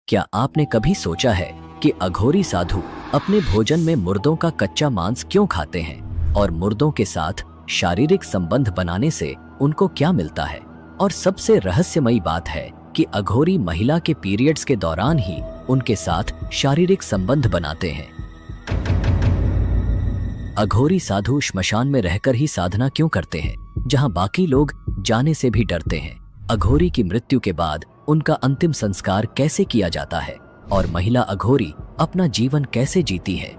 क्या आपने कभी सोचा है कि अघोरी साधु अपने भोजन में मुर्दों का कच्चा मांस क्यों खाते हैं और मुर्दों के साथ शारीरिक संबंध बनाने से उनको क्या मिलता है? और सबसे रहस्यमयी बात है कि अघोरी महिला के पीरियड्स के दौरान ही उनके साथ शारीरिक संबंध बनाते हैं। अघोरी साधु श्मशान में रहकर ही साधना क्यों करते हैं, जहां बाकी लोग जाने से भी डरते हैं? अघोरी की मृत्यु के बाद उनका अंतिम संस्कार कैसे किया जाता है और महिला अघोरी अपना जीवन कैसे जीती है?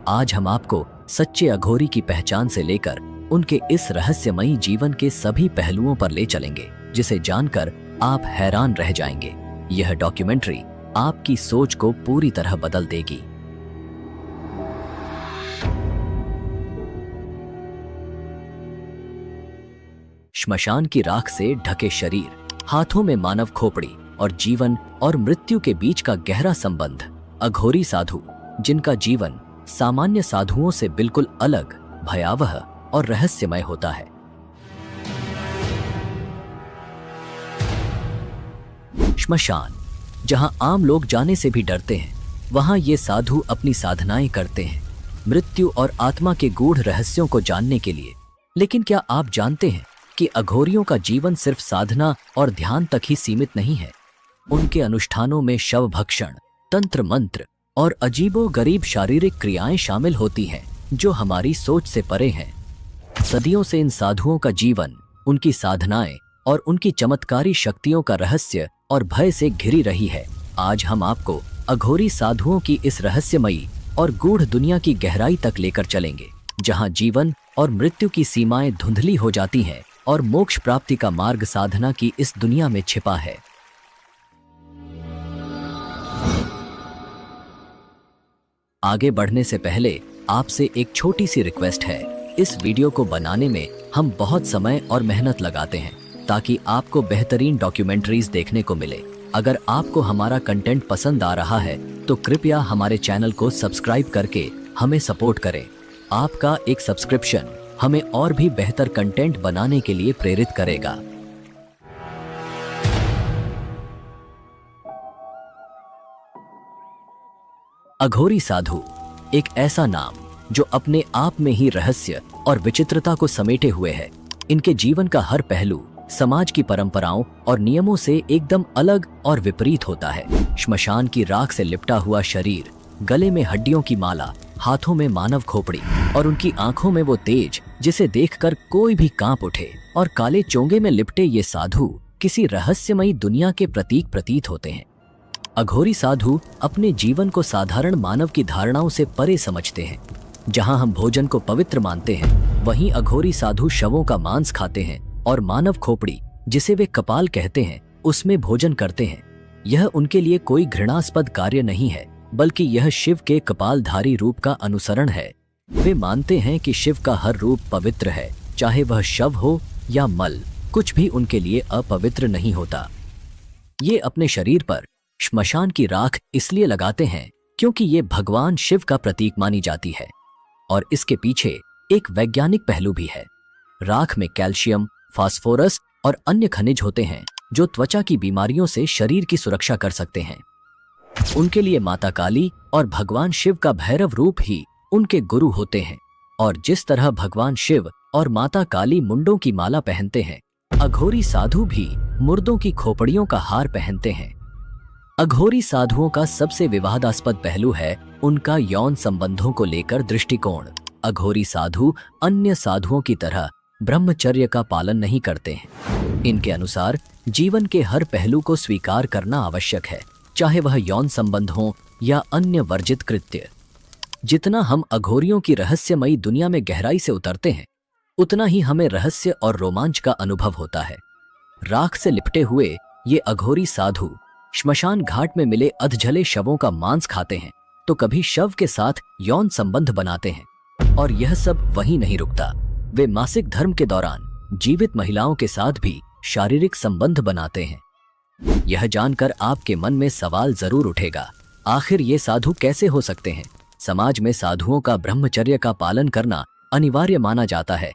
आज हम आपको सच्चे अघोरी की पहचान से लेकर उनके इस रहस्यमयी जीवन के सभी पहलुओं पर ले चलेंगे, जिसे जानकर आप हैरान रह जाएंगे। यह डॉक्यूमेंट्री आपकी सोच को पूरी तरह बदल देगी। श्मशान की राख से ढके शरीर, हाथों में मानव खोपड़ी और जीवन और मृत्यु के बीच का गहरा संबंध। अघोरी साधु, जिनका जीवन सामान्य साधुओं से बिल्कुल अलग, भयावह और रहस्यमय होता है। श्मशान, जहां आम लोग जाने से भी डरते हैं, वहां ये साधु अपनी साधनाएं करते हैं, मृत्यु और आत्मा के गूढ़ रहस्यों को जानने के लिए। लेकिन क्या आप जानते हैं कि अघोरियों का जीवन सिर्फ साधना और ध्यान तक ही सीमित नहीं है? उनके अनुष्ठानों में शव भक्षण, तंत्र मंत्र और अजीबोगरीब शारीरिक क्रियाएं शामिल होती हैं, जो हमारी सोच से परे हैं। सदियों से इन साधुओं का जीवन, उनकी साधनाएं और उनकी चमत्कारी शक्तियों का रहस्य और भय से घिरी रही है। आज हम आपको अघोरी साधुओं की इस रहस्यमयी और गूढ़ दुनिया की गहराई तक लेकर चलेंगे, जहां जीवन और मृत्यु की सीमाएं धुंधली हो जाती हैं और मोक्ष प्राप्ति का मार्ग साधना की इस दुनिया में छिपा है। आगे बढ़ने से पहले आपसे एक छोटी सी रिक्वेस्ट है। इस वीडियो को बनाने में हम बहुत समय और मेहनत लगाते हैं ताकि आपको बेहतरीन डॉक्यूमेंट्रीज देखने को मिले। अगर आपको हमारा कंटेंट पसंद आ रहा है तो कृपया हमारे चैनल को सब्सक्राइब करके हमें सपोर्ट करें। आपका एक सब्सक्रिप्शन हमें और भी बेहतर कंटेंट बनाने के लिए प्रेरित करेगा। अघोरी साधु एक ऐसा नाम जो अपने आप में ही रहस्य और विचित्रता को समेटे हुए है। इनके जीवन का हर पहलू समाज की परंपराओं और नियमों से एकदम अलग और विपरीत होता है। श्मशान की राख से लिपटा हुआ शरीर, गले में हड्डियों की माला, हाथों में मानव खोपड़ी और उनकी आंखों में वो तेज जिसे देखकर कोई भी कांप उठे, और काले चोंगे में लिपटे ये साधु किसी रहस्यमयी दुनिया के प्रतीक प्रतीत होते हैं। अघोरी साधु अपने जीवन को साधारण मानव की धारणाओं से परे समझते हैं। जहां हम भोजन को पवित्र मानते हैं, वहीं अघोरी साधु शवों का मांस खाते हैं और मानव खोपड़ी, जिसे वे कपाल कहते हैं, उसमें भोजन करते हैं। यह उनके लिए कोई घृणास्पद कार्य नहीं है, बल्कि यह शिव के कपालधारी रूप का अनुसरण है। वे मानते हैं कि शिव का हर रूप पवित्र है, चाहे वह शव हो या मल, कुछ भी उनके लिए अपवित्र नहीं होता। ये अपने शरीर पर श्मशान की राख इसलिए लगाते हैं क्योंकि ये भगवान शिव का प्रतीक मानी जाती है, और इसके पीछे एक वैज्ञानिक पहलू भी है। राख में कैल्शियम, फास्फोरस और अन्य खनिज होते हैं जो त्वचा की बीमारियों से शरीर की सुरक्षा कर सकते हैं। उनके लिए माता काली और भगवान शिव का भैरव रूप ही उनके गुरु होते हैं, और जिस तरह भगवान शिव और माता काली मुंडों की माला पहनते हैं, अघोरी साधु भी मुर्दों की खोपड़ियों का हार पहनते हैं। अघोरी साधुओं का सबसे विवादास्पद पहलू है उनका यौन संबंधों को लेकर दृष्टिकोण। अघोरी साधु अन्य साधुओं की तरह ब्रह्मचर्य का पालन नहीं करते हैं। इनके अनुसार जीवन के हर पहलू को स्वीकार करना आवश्यक है, चाहे वह यौन संबंध हो या अन्य वर्जित कृत्य। जितना हम अघोरियों की रहस्यमयी दुनिया में गहराई से उतरते हैं, उतना ही हमें रहस्य और रोमांच का अनुभव होता है। राख से लिपटे हुए ये अघोरी साधु श्मशान घाट में मिले अधजले शवों का मांस खाते हैं, तो कभी शव के साथ यौन संबंध बनाते हैं। और यह सब वहीं नहीं रुकता, वे मासिक धर्म के दौरान जीवित महिलाओं के साथ भी शारीरिक संबंध बनाते हैं। यह जानकर आपके मन में सवाल जरूर उठेगा, आखिर ये साधु कैसे हो सकते हैं? समाज में साधुओं का ब्रह्मचर्य का पालन करना अनिवार्य माना जाता है,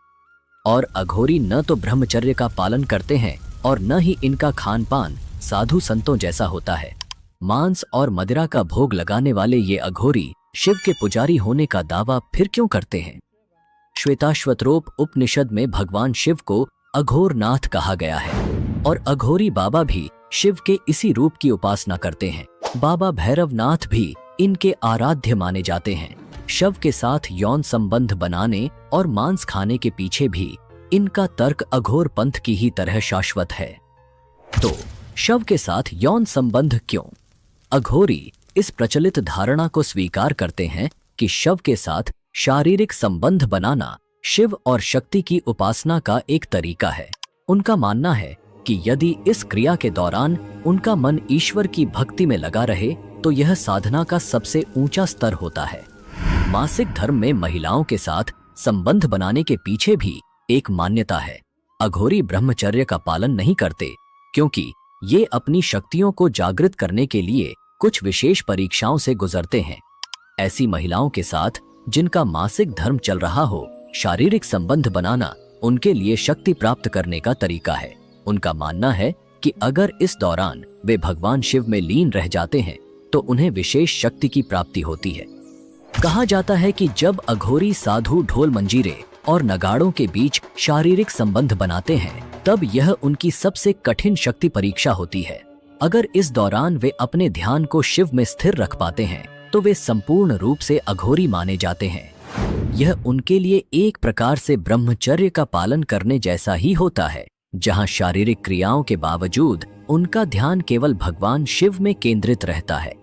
और अघोरी न तो ब्रह्मचर्य का पालन करते हैं और न ही इनका खान पान साधु संतों जैसा होता है। मांस और मदिरा का भोग लगाने वाले ये अघोरी शिव के पुजारी होने का दावा फिर क्यों करते हैं? श्वेताश्वतरोप उपनिषद में भगवान शिव को अघोरनाथ कहा गया है और अघोरी बाबा भी शिव के इसी रूप की उपासना करते हैं। बाबा भैरवनाथ भी इनके आराध्य माने जाते हैं। शव के साथ यौन संबंध बनाने और मांस खाने के पीछे भी इनका तर्क अघोर पंथ की ही तरह शाश्वत है। तो शव के साथ यौन संबंध क्यों? अघोरी इस प्रचलित धारणा को स्वीकार करते हैं कि शव के साथ शारीरिक संबंध बनाना शिव और शक्ति की उपासना का एक तरीका है। उनका मानना है कि यदि इस क्रिया के दौरान उनका मन ईश्वर की भक्ति में लगा रहे तो यह साधना का सबसे ऊंचा स्तर होता है। मासिक धर्म में महिलाओं के साथ संबंध बनाने के पीछे भी एक मान्यता है। अघोरी ब्रह्मचर्य का पालन नहीं करते क्योंकि ये अपनी शक्तियों को जागृत करने के लिए कुछ विशेष परीक्षाओं से गुजरते हैं। ऐसी महिलाओं के साथ जिनका मासिक धर्म चल रहा हो, शारीरिक संबंध बनाना उनके लिए शक्ति प्राप्त करने का तरीका है। उनका मानना है कि अगर इस दौरान वे भगवान शिव में लीन रह जाते हैं तो उन्हें विशेष शक्ति की प्राप्ति होती है। कहा जाता है कि जब अघोरी साधु ढोल मंजीरे और नगाड़ों के बीच शारीरिक संबंध बनाते हैं तब यह उनकी सबसे कठिन शक्ति परीक्षा होती है। अगर इस दौरान वे अपने ध्यान को शिव में स्थिर रख पाते हैं तो वे संपूर्ण रूप से अघोरी माने जाते हैं। यह उनके लिए एक प्रकार से ब्रह्मचर्य का पालन करने जैसा ही होता है, जहां शारीरिक क्रियाओं के बावजूद उनका ध्यान केवल भगवान शिव में केंद्रित रहता है।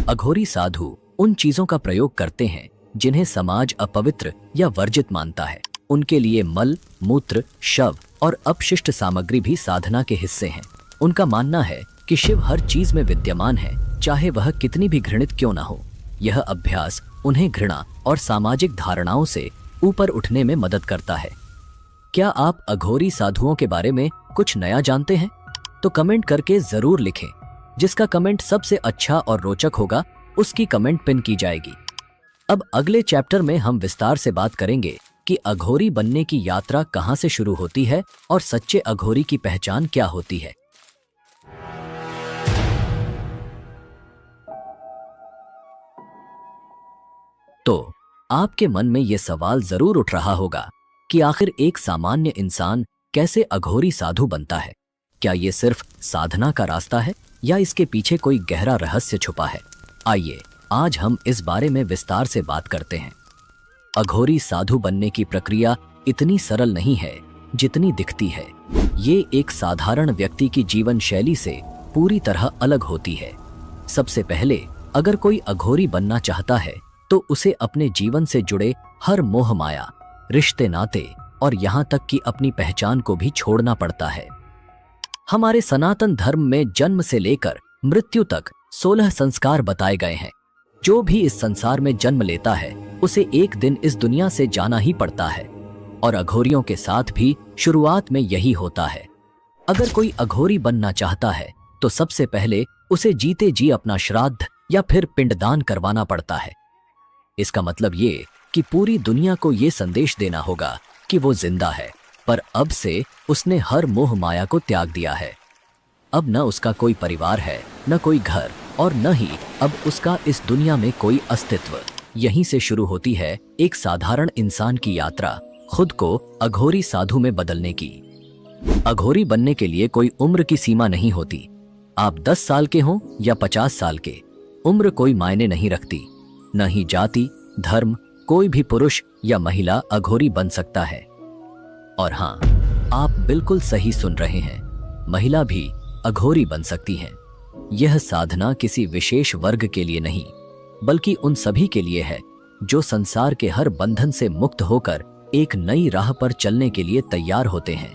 अघोरी साधु उन चीजों का प्रयोग करते हैं जिन्हें समाज अपवित्र या वर्जित मानता है। उनके लिए मल, मूत्र, शव और अपशिष्ट सामग्री भी साधना के हिस्से हैं। उनका मानना है कि शिव हर चीज में विद्यमान है, चाहे वह कितनी भी घृणित क्यों ना हो। यह अभ्यास उन्हें घृणा और सामाजिक धारणाओं से ऊपर उठने में मदद करता है। क्या आप अघोरी साधुओं के बारे में कुछ नया जानते हैं? तो कमेंट करके जरूर लिखें। जिसका कमेंट सबसे अच्छा और रोचक होगा उसकी कमेंट पिन की जाएगी। अब अगले चैप्टर में हम विस्तार से बात करेंगे कि अघोरी बनने की यात्रा कहां से शुरू होती है और सच्चे अघोरी की पहचान क्या होती है। तो आपके मन में यह सवाल जरूर उठ रहा होगा कि आखिर एक सामान्य इंसान कैसे अघोरी साधु बनता है? क्या यह सिर्फ साधना का रास्ता है या इसके पीछे कोई गहरा रहस्य छुपा है? आइए आज हम इस बारे में विस्तार से बात करते हैं। अघोरी साधु बनने की प्रक्रिया इतनी सरल नहीं है जितनी दिखती है। ये एक साधारण व्यक्ति की जीवन शैली से पूरी तरह अलग होती है। सबसे पहले अगर कोई अघोरी बनना चाहता है तो उसे अपने जीवन से जुड़े हर मोह माया, रिश्ते नाते और यहाँ तक कि अपनी पहचान को भी छोड़ना पड़ता है। हमारे सनातन धर्म में जन्म से लेकर मृत्यु तक 16 संस्कार बताए गए हैं। जो भी इस संसार में जन्म लेता है उसे एक दिन इस दुनिया से जाना ही पड़ता है और अघोरियों के साथ भी शुरुआत में यही होता है। अगर कोई अघोरी बनना चाहता है तो सबसे पहले उसे जीते जी अपना श्राद्ध या फिर पिंडदान करवाना पड़ता है। इसका मतलब ये कि पूरी दुनिया को ये संदेश देना होगा कि वो जिंदा है, पर अब से उसने हर मोह माया को त्याग दिया है। अब न उसका कोई परिवार है, न कोई घर और न ही अब उसका इस दुनिया में कोई अस्तित्व। यहीं से शुरू होती है एक साधारण इंसान की यात्रा, खुद को अघोरी साधु में बदलने की। अघोरी बनने के लिए कोई उम्र की सीमा नहीं होती। आप 10 साल के हों या 50 साल के, उम्र कोई मायने नहीं रखती। न ही जाति, धर्म, कोई भी पुरुष या महिला अघोरी बन सकता है। और हाँ, आप बिल्कुल सही सुन रहे हैं, महिला भी अघोरी बन सकती हैं। यह साधना किसी विशेष वर्ग के लिए नहीं, बल्कि उन सभी के लिए है जो संसार के हर बंधन से मुक्त होकर एक नई राह पर चलने के लिए तैयार होते हैं।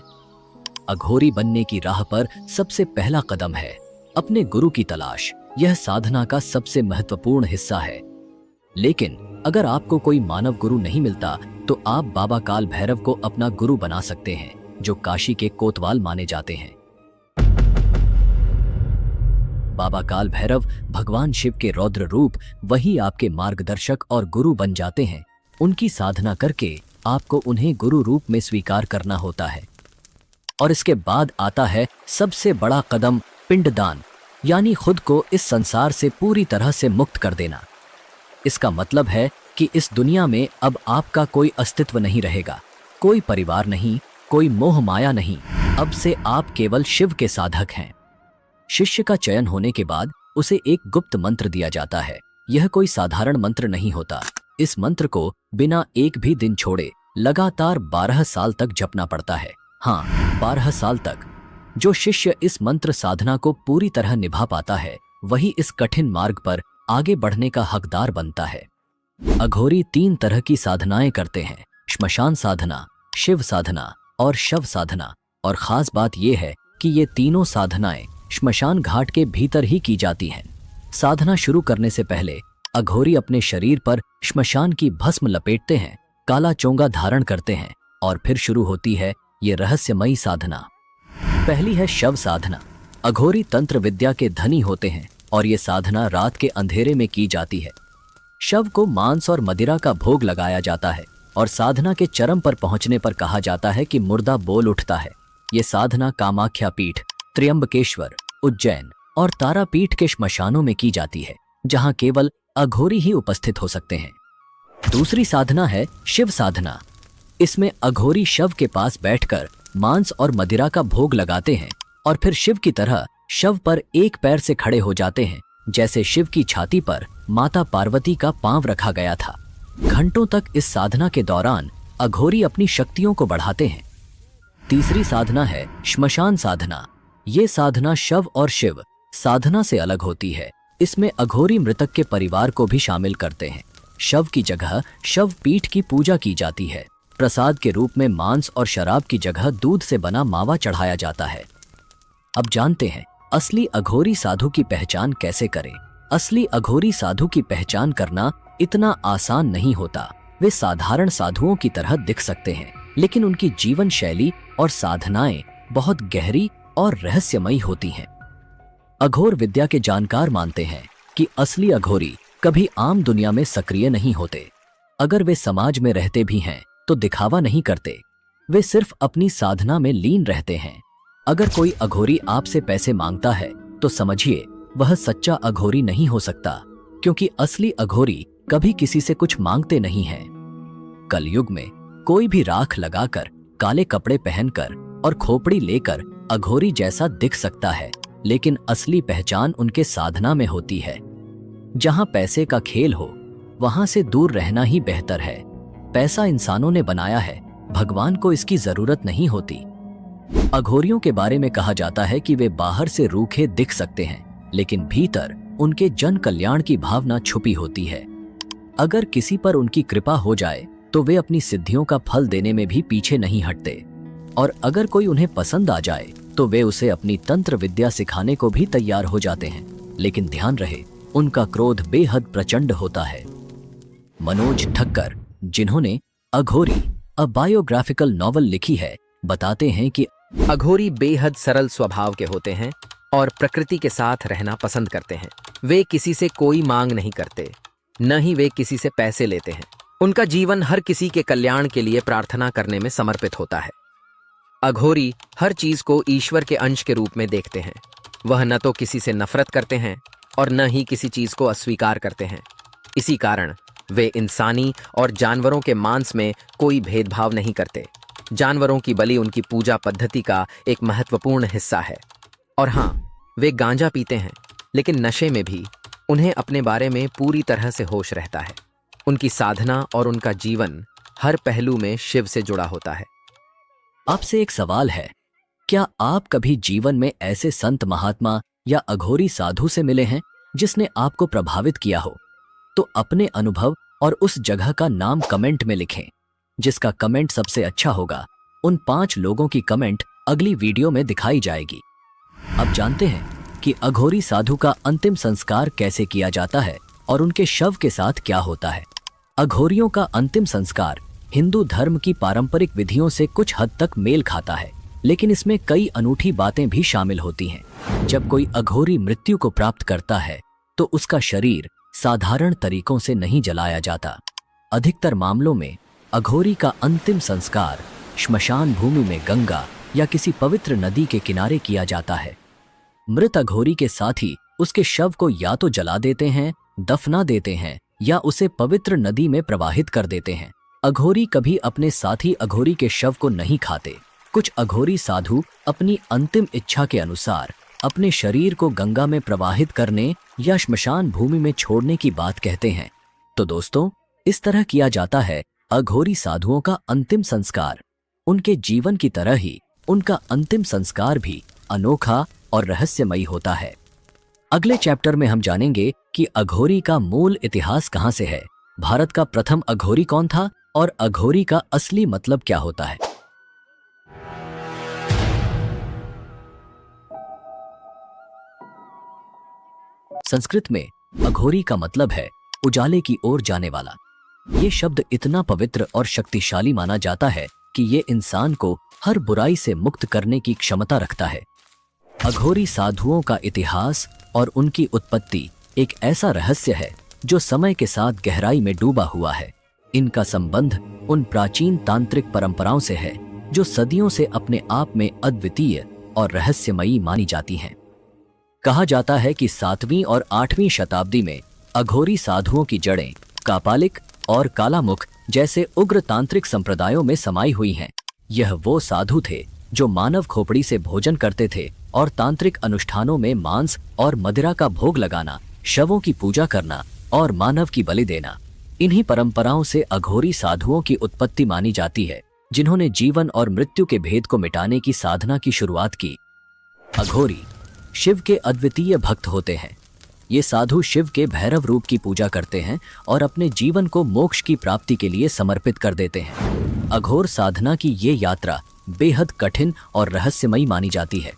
अघोरी बनने की राह पर सबसे पहला कदम है अपने गुरु की तलाश। यह साधना का सबसे महत्वपूर्ण हिस्सा है। लेकिन अगर आपको कोई मानव गुरु नहीं मिलता तो आप बाबा काल भैरव को अपना गुरु बना सकते हैं, जो काशी के कोतवाल माने जाते हैं। बाबा काल भैरव भगवान शिव के रौद्र रूप, वही आपके मार्गदर्शक और गुरु बन जाते हैं। उनकी साधना करके आपको उन्हें गुरु रूप में स्वीकार करना होता है। और इसके बाद आता है सबसे बड़ा कदम, पिंडदान। यानी खुद को इस संसार से पूरी तरह से मुक्त कर देना। इसका मतलब है कि इस दुनिया में अब आपका कोई अस्तित्व नहीं रहेगा, कोई परिवार नहीं, कोई मोह माया नहीं। अब से आप केवल शिव के साधक हैं। शिष्य का चयन होने के बाद उसे एक गुप्त मंत्र दिया जाता है। यह कोई साधारण मंत्र नहीं होता। इस मंत्र को बिना एक भी दिन छोड़े लगातार 12 साल तक जपना पड़ता है। हाँ, 12 साल तक। जो शिष्य इस मंत्र साधना को पूरी तरह निभा पाता है, वही इस कठिन मार्ग पर आगे बढ़ने का हकदार बनता है। अघोरी 3 तरह की साधनाएं करते हैं: श्मशान साधना, शिव साधना और शव साधना। और खास बात यह है कि ये तीनों साधनाएं श्मशान घाट के भीतर ही की जाती हैं। साधना शुरू करने से पहले अघोरी अपने शरीर पर श्मशान की भस्म लपेटते हैं, काला चोंगा धारण करते हैं और फिर शुरू होती है ये रहस्यमयी साधना। पहली है शव साधना। अघोरी तंत्र विद्या के धनी होते हैं और ये साधना रात के अंधेरे में की जाती है। शव को मांस और मदिरा का भोग लगाया जाता है और साधना के चरम पर पहुंचने पर कहा जाता है कि मुर्दा बोल उठता है। ये साधना कामाख्या पीठ, त्र्यंबकेश्वर, उज्जैन और तारापीठ के श्मशानों में की जाती है, जहां केवल अघोरी ही उपस्थित हो सकते हैं। दूसरी साधना है शिव साधना। इसमें अघोरी शव के पास बैठकर मांस और मदिरा का भोग लगाते हैं और फिर शिव की तरह शव पर एक पैर से खड़े हो जाते हैं, जैसे शिव की छाती पर माता पार्वती का पांव रखा गया था। घंटों तक इस साधना के दौरान अघोरी अपनी शक्तियों को बढ़ाते हैं। तीसरी साधना है श्मशान साधना। ये साधना शव और शिव साधना से अलग होती है। इसमें अघोरी मृतक के परिवार को भी शामिल करते हैं। शव की जगह शव पीठ की पूजा की जाती है। प्रसाद के रूप में मांस और शराब की जगह दूध से बना मावा चढ़ाया जाता है। अब जानते हैं असली अघोरी साधु की पहचान कैसे करें। असली अघोरी साधु की पहचान करना इतना आसान नहीं होता। वे साधारण साधुओं की तरह दिख सकते हैं, लेकिन उनकी जीवन शैली और साधनाएं बहुत गहरी और रहस्यमयी होती हैं। अघोर विद्या के जानकार मानते हैं कि असली अघोरी कभी आम दुनिया में सक्रिय नहीं होते। अगर वे समाज में रहते भी हैं तो दिखावा नहीं करते। वे सिर्फ अपनी साधना में लीन रहते हैं। अगर कोई अघोरी आपसे पैसे मांगता है तो समझिए वह सच्चा अघोरी नहीं हो सकता, क्योंकि असली अघोरी कभी किसी से कुछ मांगते नहीं हैं। कलयुग में कोई भी राख लगाकर, काले कपड़े पहनकर और खोपड़ी लेकर अघोरी जैसा दिख सकता है, लेकिन असली पहचान उनके साधना में होती है। जहां पैसे का खेल हो, वहां से दूर रहना ही बेहतर है। पैसा इंसानों ने बनाया है, भगवान को इसकी जरूरत नहीं होती। अघोरियों के बारे में कहा जाता है कि वे बाहर से रूखे दिख सकते हैं, लेकिन भीतर उनके जन कल्याण की भावना छुपी होती है। अगर किसी पर उनकी कृपा हो जाए तो वे अपनी सिद्धियों का फल देने में भी पीछे नहीं हटते, और अगर कोई उन्हें पसंद आ जाए तो वे उसे अपनी तंत्र विद्या सिखाने को भी तैयार हो जाते हैं। लेकिन ध्यान रहे, उनका क्रोध बेहद प्रचंड होता है। मनोज ठक्कर, जिन्होंने अघोरी अ बायोग्राफिकल नॉवल लिखी है, बताते हैं कि अघोरी बेहद सरल स्वभाव के होते हैं और प्रकृति के साथ रहना पसंद करते हैं। वे किसी से कोई मांग नहीं करते, न ही वे किसी से पैसे लेते हैं। उनका जीवन हर किसी के कल्याण के लिए प्रार्थना करने में समर्पित होता है। अघोरी हर चीज को ईश्वर के अंश के रूप में देखते हैं। वह न तो किसी से नफरत करते हैं और न ही किसी चीज को अस्वीकार करते हैं। इसी कारण वे इंसानी और जानवरों के मांस में कोई भेदभाव नहीं करते। जानवरों की बलि उनकी पूजा पद्धति का एक महत्वपूर्ण हिस्सा है। और हाँ, वे गांजा पीते हैं, लेकिन नशे में भी उन्हें अपने बारे में पूरी तरह से होश रहता है। उनकी साधना और उनका जीवन हर पहलू में शिव से जुड़ा होता है। आपसे एक सवाल है, क्या आप कभी जीवन में ऐसे संत महात्मा या अघोरी साधु से मिले हैं जिसने आपको प्रभावित किया हो? तो अपने अनुभव और उस जगह का नाम कमेंट में लिखें। जिसका कमेंट सबसे अच्छा होगा, उन 5 लोगों की कमेंट अगली वीडियो में दिखाई जाएगी। अब जानते हैं कि अघोरी साधु का अंतिम संस्कार कैसे किया जाता है और उनके शव के साथ क्या होता है। अघोरियों का अंतिम संस्कार हिंदू धर्म की पारंपरिक विधियों से कुछ हद तक मेल खाता है, लेकिन इसमें कई अनूठी बातें भी शामिल होती हैं। जब कोई अघोरी मृत्यु को प्राप्त करता है तो उसका शरीर साधारण तरीकों से नहीं जलाया जाता। अधिकतर मामलों में अघोरी का अंतिम संस्कार श्मशान भूमि में गंगा या किसी पवित्र नदी के किनारे किया जाता है। मृत अघोरी के साथी उसके शव को या तो जला देते हैं, दफना देते हैं या उसे पवित्र नदी में प्रवाहित कर देते हैं। अघोरी कभी अपने साथी अघोरी के शव को नहीं खाते। कुछ अघोरी साधु अपनी अंतिम इच्छा के अनुसार अपने शरीर को गंगा में प्रवाहित करने या श्मशान भूमि में छोड़ने की बात कहते हैं। तो दोस्तों, इस तरह किया जाता है अघोरी साधुओं का अंतिम संस्कार। उनके जीवन की तरह ही उनका अंतिम संस्कार भी अनोखा और रहस्यमयी होता है। अगले चैप्टर में हम जानेंगे कि अघोरी का मूल इतिहास कहां से है, भारत का प्रथम अघोरी कौन था और अघोरी का असली मतलब क्या होता है। संस्कृत में अघोरी का मतलब है उजाले की ओर जाने वाला। ये शब्द इतना पवित्र और शक्तिशाली माना जाता है कि ये इंसान को हर बुराई से मुक्त करने की क्षमता रखता है। अघोरी साधुओं का इतिहास और उनकी उत्पत्ति एक ऐसा रहस्य है जो समय के साथ गहराई में डूबा हुआ है। इनका संबंध उन प्राचीन तांत्रिक परंपराओं से है जो सदियों से अपने आप में अद्वितीय और रहस्यमयी मानी जाती हैं। कहा जाता है कि 7वीं और 8वीं शताब्दी में अघोरी साधुओं की जड़ें कापालिक और कालामुख जैसे उग्र तांत्रिक संप्रदायों में समाई हुई हैं। यह वो साधु थे जो मानव खोपड़ी से भोजन करते थे और तांत्रिक अनुष्ठानों में मांस और मदिरा का भोग लगाना, शवों की पूजा करना और मानव की बलि देना। इन्हीं परंपराओं से अघोरी साधुओं की उत्पत्ति मानी जाती है, जिन्होंने जीवन और मृत्यु के भेद को मिटाने की साधना की शुरुआत की। अघोरी शिव के अद्वितीय भक्त होते हैं। ये साधु शिव के भैरव रूप की पूजा करते हैं और अपने जीवन को मोक्ष की प्राप्ति के लिए समर्पित कर देते हैं। अघोर साधना की ये यात्रा बेहद कठिन और रहस्यमयी मानी जाती है।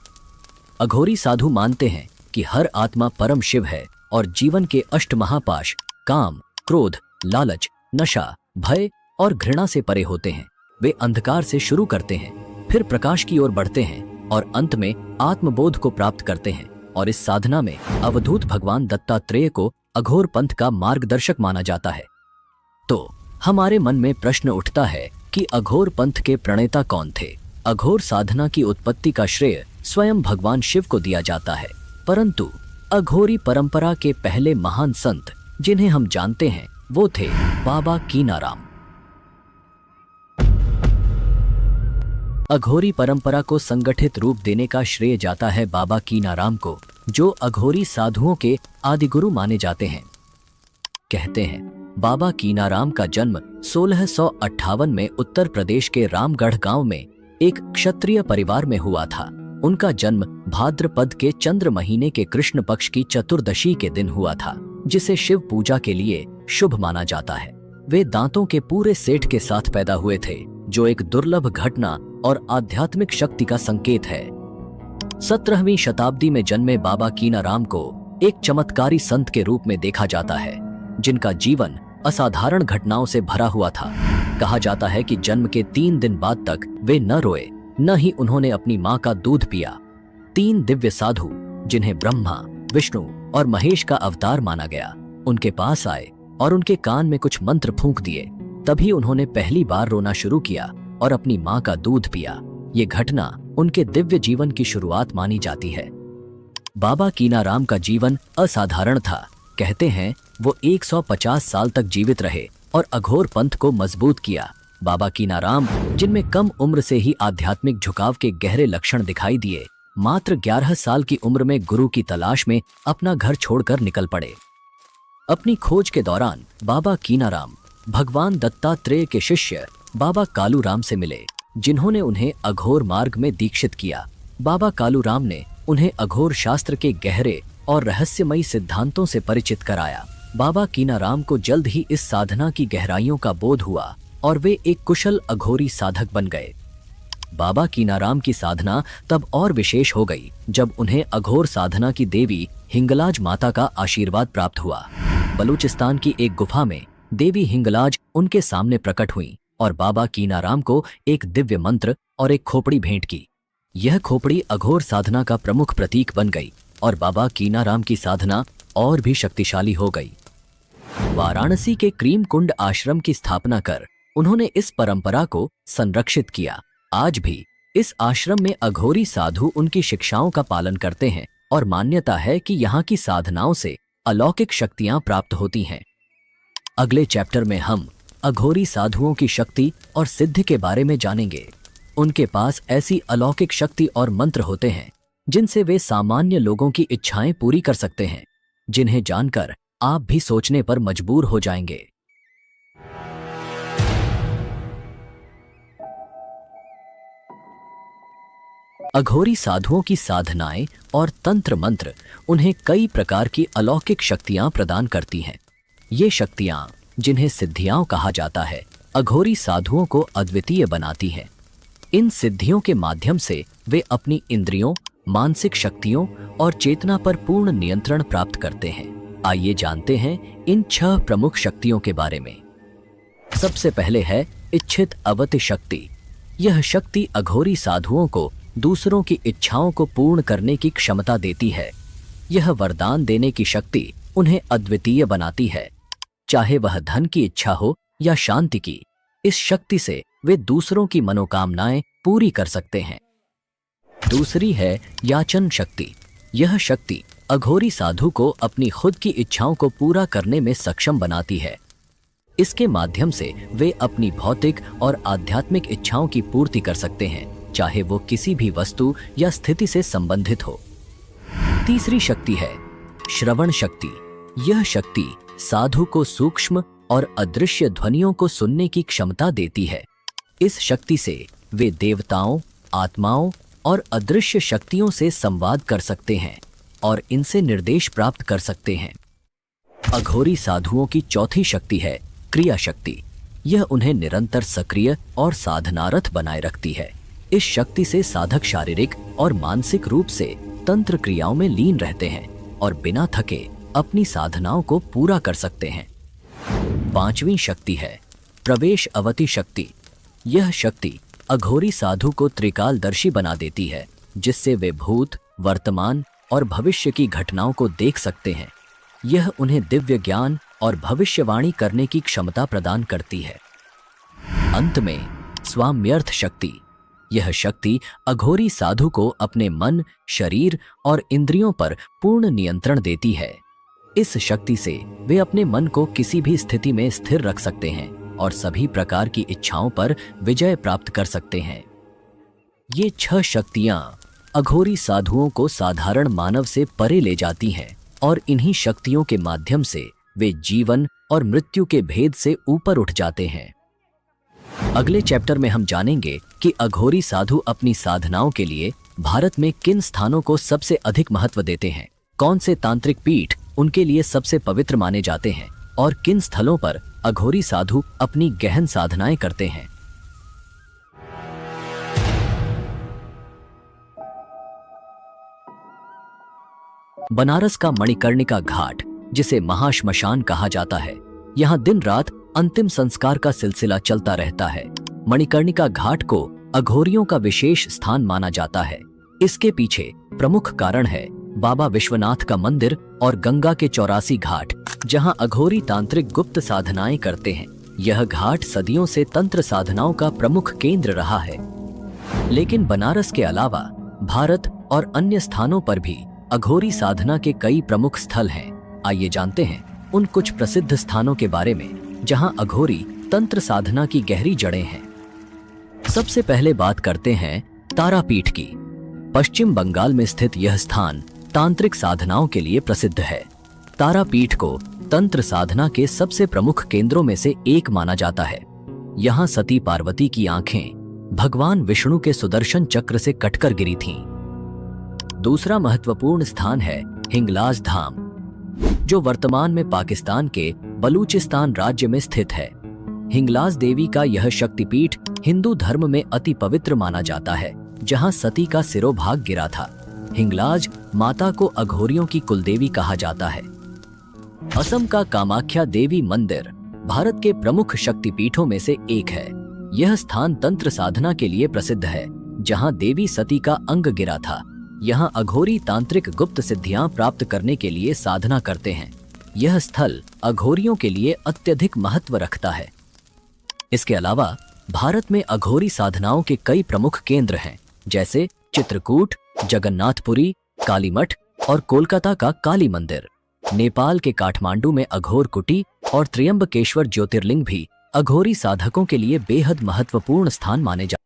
अघोरी साधु मानते हैं कि हर आत्मा परम शिव है और जीवन के अष्ट महापाश काम, क्रोध, लालच, नशा, भय और घृणा से परे होते हैं। वे अंधकार से शुरू करते हैं, फिर प्रकाश की ओर बढ़ते हैं और अंत में आत्मबोध को प्राप्त करते हैं। और इस साधना में अवधूत भगवान दत्तात्रेय को अघोर पंथ का मार्गदर्शक माना जाता है। तो हमारे मन में प्रश्न उठता है कि अघोर पंथ के प्रणेता कौन थे। अघोर साधना की उत्पत्ति का श्रेय स्वयं भगवान शिव को दिया जाता है, परंतु अघोरी परंपरा के पहले महान संत जिन्हें हम जानते हैं वो थे बाबा कीनाराम। अघोरी परंपरा को संगठित रूप देने का श्रेय जाता है बाबा कीनाराम को, जो अघोरी साधुओं के आदिगुरु माने जाते हैं। कहते हैं बाबा कीनाराम का जन्म 1658 में उत्तर प्रदेश के रामगढ़ गांव में एक क्षत्रिय परिवार में हुआ था। उनका जन्म भाद्रपद के चंद्र महीने के कृष्ण पक्ष की चतुर्दशी के दिन हुआ था, जिसे शिव पूजा के लिए शुभ माना जाता है। वे दांतों के पूरे सेट के साथ पैदा हुए थे, जो एक दुर्लभ घटना और आध्यात्मिक शक्ति का संकेत है। 17वीं शताब्दी में जन्मे बाबा कीनाराम को एक चमत्कारी संत के रूप में देखा जाता है, जिनका जीवन असाधारण घटनाओं से भरा हुआ था। कहा जाता है कि जन्म के 3 दिन बाद तक वे न रोए, न ही उन्होंने अपनी मां का दूध पिया। 3 दिव्य साधु, जिन्हें ब्रह्मा, विष्णु और महेश का अवतार माना गया, उनके पास आए और उनके कान में कुछ मंत्र फूंक दिए। तभी उन्होंने पहली बार रोना शुरू किया और अपनी मां का दूध पिया। ये घटना उनके दिव्य जीवन की शुरुआत मानी जाती है। बाबा कीनाराम का जीवन असाधारण था। कहते हैं वो 150 साल तक जीवित रहे और अघोर पंथ को मजबूत किया। बाबा कीनाराम, जिनमें कम उम्र से ही आध्यात्मिक झुकाव के गहरे लक्षण दिखाई दिए, मात्र 11 साल की उम्र में गुरु की तलाश में अपना घर छोड़कर निकल पड़े। अपनी खोज के दौरान बाबा कीनाराम भगवान दत्तात्रेय के शिष्य बाबा कालूराम से मिले, जिन्होंने उन्हें अघोर मार्ग में दीक्षित किया। बाबा कालूराम ने उन्हें अघोर शास्त्र के गहरे और रहस्यमयी सिद्धांतों से परिचित कराया। बाबा कीनाराम को जल्द ही इस साधना की गहराइयों का बोध हुआ और वे एक कुशल अघोरी साधक बन गए। बाबा कीनाराम की साधना तब और विशेष हो गई जब उन्हें अघोर साधना की देवी हिंगलाज माता का आशीर्वाद प्राप्त हुआ। बलूचिस्तान की एक गुफा में देवी हिंगलाज उनके सामने प्रकट हुई और बाबा कीनाराम को एक दिव्य मंत्र और एक खोपड़ी भेंट की। यह खोपड़ी अघोर साधना का प्रमुख प्रतीक बन गई और बाबा कीनाराम की साधना और भी शक्तिशाली हो गई। वाराणसी के क्रीम कुंड आश्रम की स्थापना कर उन्होंने इस परंपरा को संरक्षित किया। आज भी इस आश्रम में अघोरी साधु उनकी शिक्षाओं का पालन करते हैं और मान्यता है कि यहाँ की साधनाओं से अलौकिक शक्तियां प्राप्त होती हैं। अगले चैप्टर में हम अघोरी साधुओं की शक्ति और सिद्धि के बारे में जानेंगे। उनके पास ऐसी अलौकिक शक्ति और मंत्र होते हैं जिनसे वे सामान्य लोगों की इच्छाएं पूरी कर सकते हैं, जिन्हें जानकर आप भी सोचने पर मजबूर हो जाएंगे। अघोरी साधुओं की साधनाएं और तंत्र मंत्र उन्हें कई प्रकार की अलौकिक शक्तियां प्रदान करती हैं। ये शक्तियां, जिन्हें सिद्धियां कहा जाता है, अघोरी साधुओं को अद्वितीय बनाती हैं। इन सिद्धियों के माध्यम से वे अपनी इंद्रियों, मानसिक शक्तियों और चेतना पर पूर्ण नियंत्रण प्राप्त करते हैं। आइए जानते हैं इन 6 प्रमुख शक्तियों के बारे में। सबसे पहले है इच्छित अवति शक्ति। यह शक्ति अघोरी साधुओं को दूसरों की इच्छाओं को पूर्ण करने की क्षमता देती है। यह वरदान देने की शक्ति उन्हें अद्वितीय बनाती है, चाहे वह धन की इच्छा हो या शांति की। इस शक्ति से वे दूसरों की मनोकामनाएं पूरी कर सकते हैं। दूसरी है याचन शक्ति। यह शक्ति अघोरी साधु को अपनी खुद की इच्छाओं को पूरा करने में सक्षम बनाती है। इसके माध्यम से वे अपनी भौतिक और आध्यात्मिक इच्छाओं की पूर्ति कर सकते हैं, चाहे वो किसी भी वस्तु या स्थिति से संबंधित हो। तीसरी शक्ति है श्रवण शक्ति। यह शक्ति साधु को सूक्ष्म और अदृश्य ध्वनियों को सुनने की क्षमता देती है। इस शक्ति से वे देवताओं, आत्माओं और अदृश्य शक्तियों से संवाद कर सकते हैं और इनसे निर्देश प्राप्त कर सकते हैं। अघोरी साधुओं की चौथी शक्ति है क्रिया शक्ति। यह उन्हें निरंतर सक्रिय और साधनारत बनाए रखती है। इस शक्ति से साधक शारीरिक और मानसिक रूप से तंत्र क्रियाओं में लीन रहते हैं और बिना थके अपनी साधनाओं को पूरा कर सकते हैं। पांचवी शक्ति है प्रवेश अवति शक्ति। यह शक्ति अघोरी साधु को त्रिकालदर्शी बना देती है, जिससे वे भूत, वर्तमान और भविष्य की घटनाओं को देख सकते हैं। यह उन्हें दिव्य ज्ञान और भविष्यवाणी करने की क्षमता प्रदान करती है। अंत में स्वाम्यर्थ शक्ति। यह शक्ति अघोरी साधु को अपने मन, शरीर और इंद्रियों पर पूर्ण नियंत्रण देती है। इस शक्ति से वे अपने मन को किसी भी स्थिति में स्थिर रख सकते हैं और सभी प्रकार की इच्छाओं पर विजय प्राप्त कर सकते हैं। ये 6 शक्तियां अघोरी साधुओं को साधारण मानव से परे ले जाती हैं और इन्हीं शक्तियों के माध्यम से वे जीवन और मृत्यु के भेद से ऊपर उठ जाते हैं। अगले चैप्टर में हम जानेंगे कि अघोरी साधु अपनी साधनाओं के लिए भारत में किन स्थानों को सबसे अधिक महत्व देते हैं, कौन से तांत्रिक पीठ उनके लिए सबसे पवित्र माने जाते हैं और किन स्थलों पर अघोरी साधु अपनी गहन साधनाएं करते हैं। बनारस का मणिकर्णिका घाट, जिसे महाश्मशान कहा जाता है, यहाँ दिन रात अंतिम संस्कार का सिलसिला चलता रहता है। मणिकर्णिका घाट को अघोरियों का विशेष स्थान माना जाता है। इसके पीछे प्रमुख कारण है बाबा विश्वनाथ का मंदिर और गंगा के 84 घाट, जहां अघोरी तांत्रिक गुप्त साधनाएं करते हैं। यह घाट सदियों से तंत्र साधनाओं का प्रमुख केंद्र रहा है। लेकिन बनारस के अलावा भारत और अन्य स्थानों पर भी अघोरी साधना के कई प्रमुख स्थल हैं। आइए जानते हैं उन कुछ प्रसिद्ध स्थानों के बारे में जहां अघोरी तंत्र साधना की गहरी जड़ें हैं। सबसे पहले बात करते हैं तारापीठ की। पश्चिम बंगाल में स्थित यह स्थान तांत्रिक साधनाओं के लिए प्रसिद्ध है। तारापीठ को तंत्र साधना के सबसे प्रमुख केंद्रों में से एक माना जाता है। यहाँ सती पार्वती की आंखें भगवान विष्णु के सुदर्शन चक्र से कटकर गिरी थीं। दूसरा महत्वपूर्ण स्थान है हिंगलाज धाम, जो वर्तमान में पाकिस्तान के बलूचिस्तान राज्य में स्थित है। हिंगलाज देवी का यह शक्तिपीठ हिंदू धर्म में अति पवित्र माना जाता है, जहां सती का सिरोभाग गिरा था। हिंगलाज माता को अघोरियों की कुलदेवी कहा जाता है। असम का कामाख्या देवी मंदिर भारत के प्रमुख शक्तिपीठों में से एक है। यह स्थान तंत्र साधना के लिए प्रसिद्ध है, जहां देवी सती का अंग गिरा था। यहां अघोरी तांत्रिक गुप्त सिद्धियां प्राप्त करने के लिए साधना करते हैं। यह स्थल अघोरियों के लिए अत्यधिक महत्व रखता है। इसके अलावा भारत में अघोरी साधनाओं के कई प्रमुख केंद्र हैं, जैसे चित्रकूट, जगन्नाथपुरी, कालीमठ, और कोलकाता का काली मंदिर। नेपाल के काठमांडू में अघोर कुटी और त्र्यंबकेश्वर ज्योतिर्लिंग भी अघोरी साधकों के लिए बेहद महत्वपूर्ण स्थान माने जाते हैं।